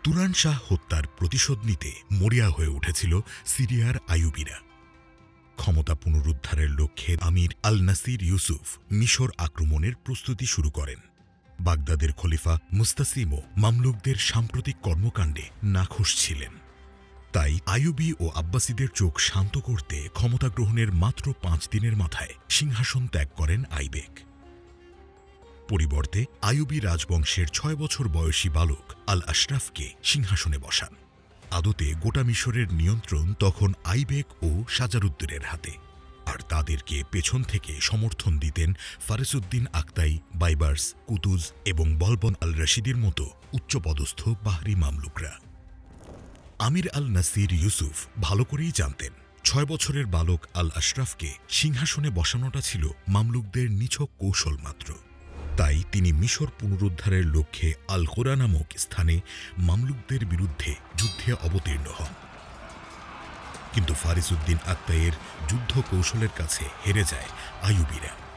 তুরান শাহ হত্যার প্রতিশোধ নিতে মরিয়া হয়ে উঠেছিল সিরিয়ার আইয়ুবীরা। ক্ষমতা পুনরুদ্ধারের লক্ষ্যে আমির আল নাসির ইউসুফ মিশর আক্রমণের প্রস্তুতি শুরু করেন। বাগদাদের খলিফা মুস্তাসিমও মামলুকদের সাম্প্রতিক কর্মকাণ্ডে নাখোশ ছিলেন। তাই আইয়ুবী ও আব্বাসীদের চোখ শান্ত করতে ক্ষমতা গ্রহণের মাত্র 5 দিনের মাথায় সিংহাসন ত্যাগ করেন আইবেক। পরিবর্তে আইয়ুবী রাজবংশের 6 বছর বয়সী বালক আল আশরাফকে সিংহাসনে বসান। আদতে গোটা মিশরের নিয়ন্ত্রণ তখন আইবেক ও সাজারুদ্দিনের হাতে, আর তাদেরকে পেছন থেকে সমর্থন দিতেন ফারেসুদ্দিন আক্তাই, বাইবার্স, কুতুজ এবং বলবন আল রশিদের মতো উচ্চপদস্থ বাহরি মামলুকরা। আমির আল নাসির ইউসুফ ভালো করেই জানতেন 6 বছরের বালক আল আশরাফকে সিংহাসনে বসানোটা ছিল মামলুকদের নিছক কৌশল মাত্র। তাই তিনি মিশর পুনরুদ্ধারের লক্ষ্যে আল কোরা নামক স্থানে মামলুকদের বিরুদ্ধে যুদ্ধে অবতীর্ণ হন। কিন্তু ফারিসুদ্দিন আক্তাইয়ের যুদ্ধ কৌশলের কাছে হেরে যায় আইয়ুবীরা।